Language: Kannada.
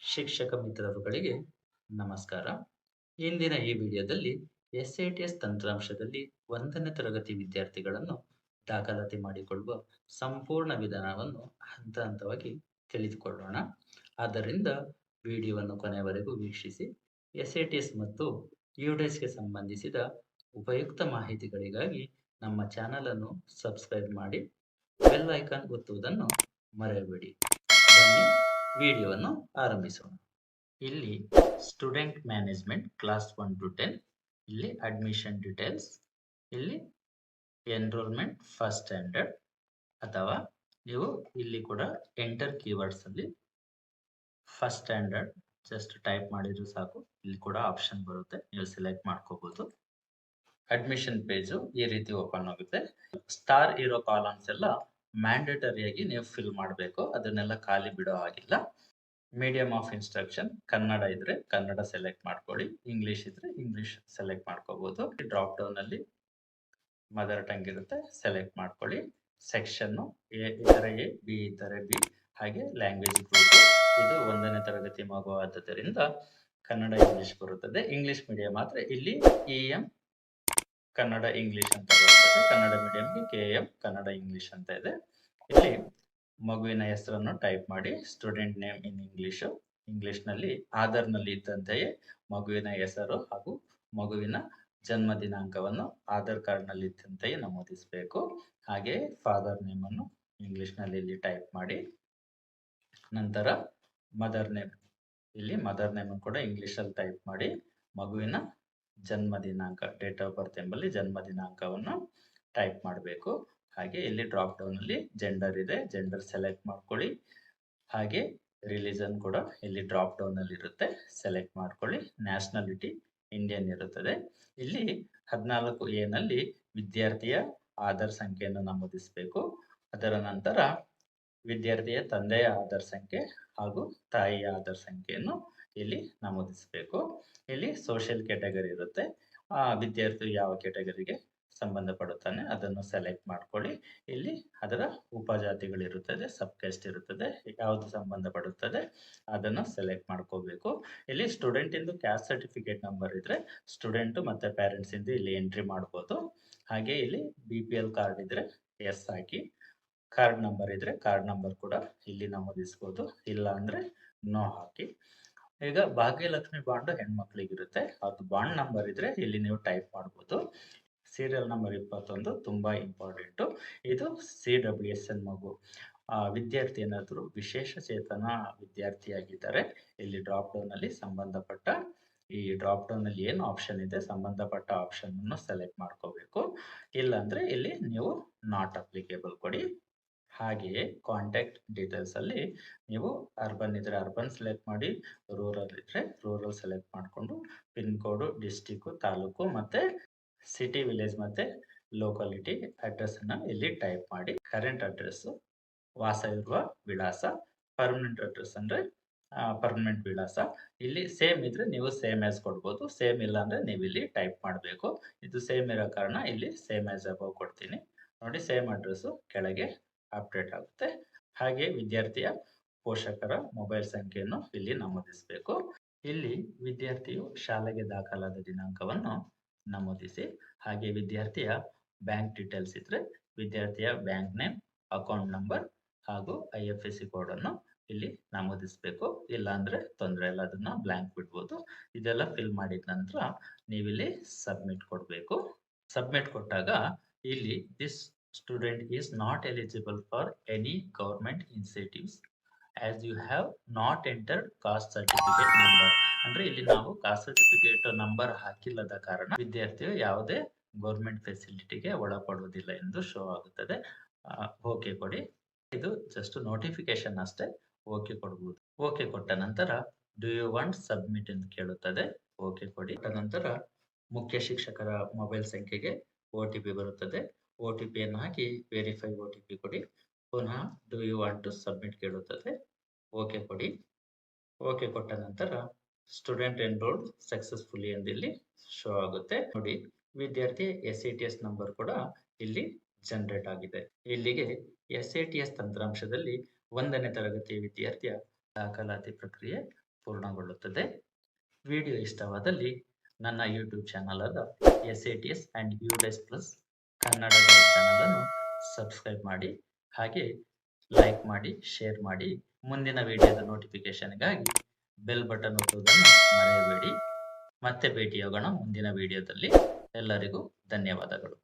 ಶಿಕ್ಷಕ ಮಿತ್ರರುಗಳಿಗೆ ನಮಸ್ಕಾರ. ಇಂದಿನ ಈ ವಿಡಿಯೋದಲ್ಲಿ ಎಸ್ ತಂತ್ರಾಂಶದಲ್ಲಿ 1ನೇ ತರಗತಿ ವಿದ್ಯಾರ್ಥಿಗಳನ್ನು ದಾಖಲಾತಿ ಮಾಡಿಕೊಳ್ಳುವ ಸಂಪೂರ್ಣ ವಿಧಾನವನ್ನು ಹಂತ ಹಂತವಾಗಿ ತಿಳಿದುಕೊಳ್ಳೋಣ. ಆದ್ದರಿಂದ ವಿಡಿಯೋವನ್ನು ಕೊನೆಯವರೆಗೂ ವೀಕ್ಷಿಸಿ. ಎಸ್ ಮತ್ತು ಯುಡೈಸ್‌ಗೆ ಸಂಬಂಧಿಸಿದ ಉಪಯುಕ್ತ ಮಾಹಿತಿಗಳಿಗಾಗಿ ನಮ್ಮ ಚಾನಲ್ ಅನ್ನು ಸಬ್ಸ್ಕ್ರೈಬ್ ಮಾಡಿ, ಬೆಲ್ ಐಕಾನ್ ಒತ್ತುವುದನ್ನು ಮರೆಯಬೇಡಿ. ಬನ್ನಿ ವಿಡಿಯೋವನ್ನು ಆರಂಭಿಸೋಣ. ಇಲ್ಲಿ ಸ್ಟೂಡೆಂಟ್ ಮ್ಯಾನೇಜ್ಮೆಂಟ್ ಕ್ಲಾಸ್ 1 to 10, ಇಲ್ಲಿ ಅಡ್ಮಿಷನ್ ಡೀಟೇಲ್ಸ್, ಇಲ್ಲಿ ಎನ್ರೋಲ್ಮೆಂಟ್ ಫಸ್ಟ್ ಸ್ಟ್ಯಾಂಡರ್ಡ್, ಅಥವಾ ನೀವು ಇಲ್ಲಿ ಕೂಡ ಎಂಟರ್ ಕೀವರ್ಡ್ಸ್ ಅಲ್ಲಿ ಫಸ್ಟ್ ಸ್ಟ್ಯಾಂಡರ್ಡ್ ಜಸ್ಟ್ ಟೈಪ್ ಮಾಡಿದ್ರು ಸಾಕು. ಇಲ್ಲಿ ಕೂಡ ಆಪ್ಷನ್ ಬರುತ್ತೆ, ನೀವು ಸೆಲೆಕ್ಟ್ ಮಾಡ್ಕೋಬಹುದು. ಅಡ್ಮಿಷನ್ ಪೇಜು ಈ ರೀತಿ ಓಪನ್ ಆಗುತ್ತೆ. ಸ್ಟಾರ್ ಇರೋ ಕಾಲಮ್ಸ್ ಎಲ್ಲ ಮ್ಯಾಂಡೇಟರಿಯಾಗಿ ನೀವು ಫಿಲ್ ಮಾಡಬೇಕು, ಅದನ್ನೆಲ್ಲ ಖಾಲಿ ಬಿಡೋ ಹಾಗಿಲ್ಲ. ಮೀಡಿಯಂ ಆಫ್ ಇನ್ಸ್ಟ್ರಕ್ಷನ್ ಕನ್ನಡ ಇದ್ರೆ ಕನ್ನಡ ಸೆಲೆಕ್ಟ್ ಮಾಡ್ಕೊಳ್ಳಿ, ಇಂಗ್ಲಿಷ್ ಇದ್ರೆ ಇಂಗ್ಲಿಷ್ ಸೆಲೆಕ್ಟ್ ಮಾಡ್ಕೋಬಹುದು. ಡ್ರಾಪ್ ಡೌನ್ ಅಲ್ಲಿ ಮದರ್ ಟಂಗ್ ಇರುತ್ತೆ, ಸೆಲೆಕ್ಟ್ ಮಾಡ್ಕೊಳ್ಳಿ. ಸೆಕ್ಷನ್ ಎ ಇತರೆ ಎ, ಬಿ ಇತರೆ ಬಿ, ಹಾಗೆ ಲ್ಯಾಂಗ್ವೇಜ್ ಗ್ರೂಪ್. ಇದು 1ನೇ ತರಗತಿ ಮಗು ಆದ್ದರಿಂದ ಕನ್ನಡ ಇಂಗ್ಲಿಷ್ ಬರುತ್ತದೆ. ಇಂಗ್ಲಿಷ್ ಮೀಡಿಯಂ ಮಾತ್ರ ಇಲ್ಲಿ EM ಕನ್ನಡ ಇಂಗ್ಲಿಷ್ ಅಂತ ಬರುತ್ತದೆ. ಕನ್ನಡ ಮೀಡಿಯಂಗೆ KM ಕನ್ನಡ ಇಂಗ್ಲಿಷ್ ಅಂತ ಇದೆ. ಇಲ್ಲಿ ಮಗುವಿನ ಹೆಸರನ್ನು ಟೈಪ್ ಮಾಡಿ, ಸ್ಟೂಡೆಂಟ್ ನೇಮ್ ಇನ್ ಇಂಗ್ಲಿಷ್ ನಲ್ಲಿ ಆಧಾರ್ ನಲ್ಲಿ ಇದ್ದಂತೆಯೇ ಮಗುವಿನ ಹೆಸರು ಹಾಗೂ ಮಗುವಿನ ಜನ್ಮ ದಿನಾಂಕವನ್ನು ಆಧಾರ್ ಕಾರ್ಡ್ ನಲ್ಲಿ ಇದ್ದಂತೆಯೇ ನಮೂದಿಸಬೇಕು. ಹಾಗೆ ಫಾದರ್ ನೇಮ್ ಅನ್ನು ಇಂಗ್ಲಿಷ್ ನಲ್ಲಿ ಇಲ್ಲಿ ಟೈಪ್ ಮಾಡಿ, ನಂತರ ಮದರ್ ನೇಮ್, ಇಲ್ಲಿ ಮದರ್ ನೇಮ್ ಕೂಡ ಇಂಗ್ಲಿಷ್ ಅಲ್ಲಿ ಟೈಪ್ ಮಾಡಿ, ಮಗುವಿನ ಜನ್ಮ ದಿನಾಂಕ ಡೇಟ್ ಆಫ್ ಬರ್ತ್ ಎಂಬಲ್ಲಿ ಜನ್ಮ ದಿನಾಂಕವನ್ನು ಟೈಪ್ ಮಾಡಬೇಕು. ಹಾಗೆ ಇಲ್ಲಿ ಡ್ರಾಪ್ ಡೌನ್ ಅಲ್ಲಿ ಜೆಂಡರ್ ಇದೆ, ಜೆಂಡರ್ ಸೆಲೆಕ್ಟ್ ಮಾಡ್ಕೊಳ್ಳಿ. ಹಾಗೆ ರಿಲಿಜನ್ ಕೂಡ ಇಲ್ಲಿ ಡ್ರಾಪ್ ಡೌನ್ ಅಲ್ಲಿ ಇರುತ್ತೆ, ಸೆಲೆಕ್ಟ್ ಮಾಡ್ಕೊಳ್ಳಿ. ನ್ಯಾಷನಾಲಿಟಿ ಇಂಡಿಯನ್ ಇರುತ್ತದೆ. ಇಲ್ಲಿ 14A ನಲ್ಲಿ ವಿದ್ಯಾರ್ಥಿಯ ಆಧಾರ್ ಸಂಖ್ಯೆಯನ್ನು ನಮೂದಿಸಬೇಕು. ಅದರ ನಂತರ ವಿದ್ಯಾರ್ಥಿಯ ತಂದೆಯ ಆಧಾರ್ ಸಂಖ್ಯೆ ಹಾಗೂ ತಾಯಿಯ ಆಧಾರ್ ಸಂಖ್ಯೆಯನ್ನು ಇಲ್ಲಿ ನಮೂದಿಸಬೇಕು. ಇಲ್ಲಿ ಸೋಷಿಯಲ್ ಕ್ಯಾಟಗರಿ ಇರುತ್ತೆ, ವಿದ್ಯಾರ್ಥಿ ಯಾವ ಕ್ಯಾಟಗರಿಗೆ ಸಂಬಂಧಪಡುತ್ತಾನೆ ಅದನ್ನು ಸೆಲೆಕ್ಟ್ ಮಾಡ್ಕೊಳ್ಳಿ. ಇಲ್ಲಿ ಅದರ ಉಪಜಾತಿಗಳಿರುತ್ತದೆ, ಸಬ್ ಕ್ಯಾಸ್ಟ್ ಇರುತ್ತದೆ, ಯಾವುದು ಸಂಬಂಧಪಡುತ್ತದೆ ಅದನ್ನು ಸೆಲೆಕ್ಟ್ ಮಾಡ್ಕೋಬೇಕು. ಇಲ್ಲಿ ಸ್ಟೂಡೆಂಟ್ ಇಂದು ಕ್ಯಾಸ್ಟ್ ಸರ್ಟಿಫಿಕೇಟ್ ನಂಬರ್ ಇದ್ರೆ ಸ್ಟೂಡೆಂಟ್ ಮತ್ತೆ ಪೇರೆಂಟ್ಸ್ ಇಂದ ಇಲ್ಲಿ ಎಂಟ್ರಿ ಮಾಡ್ಬೋದು. ಹಾಗೆ ಇಲ್ಲಿ BPL ಕಾರ್ಡ್ ಇದ್ರೆ ಎಸ್ ಹಾಕಿ, ಕಾರ್ಡ್ ನಂಬರ್ ಇದ್ರೆ ಕಾರ್ಡ್ ನಂಬರ್ ಕೂಡ ಇಲ್ಲಿ ನಮೂದಿಸಬಹುದು, ಇಲ್ಲ ಅಂದ್ರೆ ನೋ ಹಾಕಿ. ಈಗ ಭಾಗ್ಯಲಕ್ಷ್ಮಿ ಬಾಂಡ್ ಹೆಣ್ಮಕ್ಳಿಗಿರುತ್ತೆ, ಅದು ಬಾಂಡ್ ನಂಬರ್ ಇದ್ರೆ ಇಲ್ಲಿ ನೀವು ಟೈಪ್ ಮಾಡ್ಬೋದು. ಸೀರಿಯಲ್ ನಂಬರ್ 21 ತುಂಬಾ ಇಂಪಾರ್ಟೆಂಟ್. ಇದು CWSN ಮಗು ವಿದ್ಯಾರ್ಥಿ ಏನಾದರೂ ವಿಶೇಷ ಚೇತನ ವಿದ್ಯಾರ್ಥಿಯಾಗಿದ್ದಾರೆ, ಇಲ್ಲಿ ಡ್ರಾಪ್ ಡೌನ್ ಅಲ್ಲಿ ಸಂಬಂಧಪಟ್ಟ ಈ ಡ್ರಾಪ್ ಡೌನ್ ಅಲ್ಲಿ ಏನು ಆಪ್ಷನ್ ಇದೆ ಸಂಬಂಧಪಟ್ಟ ಆಪ್ಷನ್ ಅನ್ನು ಸೆಲೆಕ್ಟ್ ಮಾಡ್ಕೋಬೇಕು. ಇಲ್ಲ ಅಂದ್ರೆ ಇಲ್ಲಿ ನೀವು ನಾಟ್ ಅಪ್ಲಿಕೇಬಲ್ ಕೊಡಿ. ಹಾಗೆಯೇ ಕಾಂಟ್ಯಾಕ್ಟ್ ಡೀಟೇಲ್ಸ್ ಅಲ್ಲಿ ನೀವು ಅರ್ಬನ್ ಇದ್ರೆ ಅರ್ಬನ್ ಸೆಲೆಕ್ಟ್ ಮಾಡಿ, ರೂರಲ್ ಇದ್ರೆ ರೂರಲ್ ಸೆಲೆಕ್ಟ್ ಮಾಡಿಕೊಂಡು ಪಿನ್ ಕೋಡ್, ಡಿಸ್ಟಿಕ್, ತಾಲೂಕು ಮತ್ತೆ ಸಿಟಿ, ವಿಲೇಜ್ ಮತ್ತೆ ಲೋಕಾಲಿಟಿ ಅಡ್ರೆಸ್ ಅನ್ನ ಇಲ್ಲಿ ಟೈಪ್ ಮಾಡಿ. ಕರೆಂಟ್ ಅಡ್ರೆಸ್, ವಾಸ ಇರುವ ವಿಳಾಸ, ಪರ್ಮನೆಂಟ್ ಅಡ್ರೆಸ್ ಅಂದ್ರೆ ಪರ್ಮನೆಂಟ್ ವಿಳಾಸ. ಇಲ್ಲಿ ಸೇಮ್ ಇದ್ರೆ ನೀವು ಸೇಮ್ ಆಸ್ ಕೊಡ್ಬೋದು, ಸೇಮ್ ಇಲ್ಲ ಅಂದ್ರೆ ನೀವು ಇಲ್ಲಿ ಟೈಪ್ ಮಾಡಬೇಕು. ಇದು ಸೇಮ್ ಇರೋ ಕಾರಣ ಇಲ್ಲಿ ಸೇಮ್ ಆಸ್ ಅಬೌವ್ ಕೊಡ್ತೀನಿ. ನೋಡಿ, ಸೇಮ್ ಅಡ್ರೆಸ್ ಕೆಳಗೆ ಅಪ್ಡೇಟ್ ಆಗುತ್ತೆ. ಹಾಗೆ ವಿದ್ಯಾರ್ಥಿಯ ಪೋಷಕರ ಮೊಬೈಲ್ ಸಂಖ್ಯೆಯನ್ನು ಇಲ್ಲಿ ನಮೂದಿಸಬೇಕು. ಇಲ್ಲಿ ವಿದ್ಯಾರ್ಥಿಯು ಶಾಲೆಗೆ ದಾಖಲಾದ ದಿನಾಂಕವನ್ನು ನಮೂದಿಸಿ. ಹಾಗೆ ವಿದ್ಯಾರ್ಥಿಯ ಬ್ಯಾಂಕ್ ಡೀಟೇಲ್ಸ್ ಇದ್ರೆ ವಿದ್ಯಾರ್ಥಿಯ ಬ್ಯಾಂಕ್ ನೇಮ್, ಅಕೌಂಟ್ ನಂಬರ್ ಹಾಗೂ IFSC ಕೋಡ್ ಅನ್ನು ಇಲ್ಲಿ ನಮೂದಿಸಬೇಕು. ಇಲ್ಲ ಅಂದ್ರೆ ತೊಂದರೆ ಇಲ್ಲ, ಅದನ್ನ ಬ್ಲಾಂಕ್ ಬಿಡ್ಬೋದು. ಇದೆಲ್ಲ ಫಿಲ್ ಮಾಡಿದ ನಂತರ ನೀವಿಲ್ಲಿ ಸಬ್ಮಿಟ್ ಕೊಡಬೇಕು. ಸಬ್ಮಿಟ್ ಕೊಟ್ಟಾಗ ಇಲ್ಲಿ this student is not eligible for any government incentives as you have not entered caste certificate number. ಅಂದ್ರೆ ಇಲ್ಲಿ ನಾವು ಕಾಸ್ಟ್ ಸರ್ಟಿಫಿಕೇಟ್ ನಂಬರ್ ಹಾಕಿಲ್ಲದ ಕಾರಣ ವಿದ್ಯಾರ್ಥಿಯು ಯಾವುದೇ ಗವರ್ಮೆಂಟ್ ಫೆಸಿಲಿಟಿಗೆ ಒಳಪಡುವುದಿಲ್ಲ ಎಂದು ಶೋ ಆಗುತ್ತದೆ. ಓಕೆ ಕೊಡಿ. ಇದು ಜಸ್ಟ್ ನೋಟಿಫಿಕೇಶನ್ ಅಷ್ಟೇ, ಓಕೆ ಕೊಡಬಹುದು. ಓಕೆ ಕೊಟ್ಟ ನಂತರ ಡು ಯು ವಾಂಟ್ ಸಬ್ಮಿಟ್ ಎಂದು ಕೇಳುತ್ತದೆ, ಓಕೆ ಕೊಡಿ. ನಂತರ ಮುಖ್ಯ ಶಿಕ್ಷಕರ ಮೊಬೈಲ್ ಸಂಖ್ಯೆಗೆ OTP ಬರುತ್ತದೆ. OTP ಅನ್ನು ಹಾಕಿ ವೆರಿಫೈ OTP ಕೊಡಿ. ಪುನಃ do you want to submit ಕೇಳುತ್ತದೆ, ಓಕೆ ಕೊಡಿ. ಓಕೆ ಕೊಟ್ಟ ನಂತರ ಸ್ಟೂಡೆಂಟ್ ಎನ್ರೋಲ್ಡ್ ಸಕ್ಸಸ್ಫುಲಿ ಎಂದು ಇಲ್ಲಿ ಶೋ ಆಗುತ್ತೆ. ನೋಡಿ, ವಿದ್ಯಾರ್ಥಿ SATS ನಂಬರ್ ಕೂಡ ಇಲ್ಲಿ ಜನರೇಟ್ ಆಗಿದೆ. ಇಲ್ಲಿಗೆ SATS ತಂತ್ರಾಂಶದಲ್ಲಿ 1ನೇ ತರಗತಿ ವಿದ್ಯಾರ್ಥಿಯ ದಾಖಲಾತಿ ಪ್ರಕ್ರಿಯೆ ಪೂರ್ಣಗೊಳ್ಳುತ್ತದೆ. ವಿಡಿಯೋ ಇಷ್ಟವಾದಲ್ಲಿ ನನ್ನ ಯೂಟ್ಯೂಬ್ ಚಾನಲ್ ಆದ SATS and UDES plus Kannada guide ಚಾನಲನ್ನು ಸಬ್ಸ್ಕ್ರೈಬ್ ಮಾಡಿ, ಹಾಗೆ ಲೈಕ್ ಮಾಡಿ, ಶೇರ್ ಮಾಡಿ. ಮುಂದಿನ ವಿಡಿಯೋದ ನೋಟಿಫಿಕೇಶನ್ಗಾಗಿ ಬೆಲ್ ಬಟನ್ ಒತ್ತುವುದನ್ನು ಮರೆಯಬೇಡಿ. ಮತ್ತೆ ಭೇಟಿಯಾಗೋಣ ಮುಂದಿನ ವಿಡಿಯೋದಲ್ಲಿ. ಎಲ್ಲರಿಗೂ ಧನ್ಯವಾದಗಳು.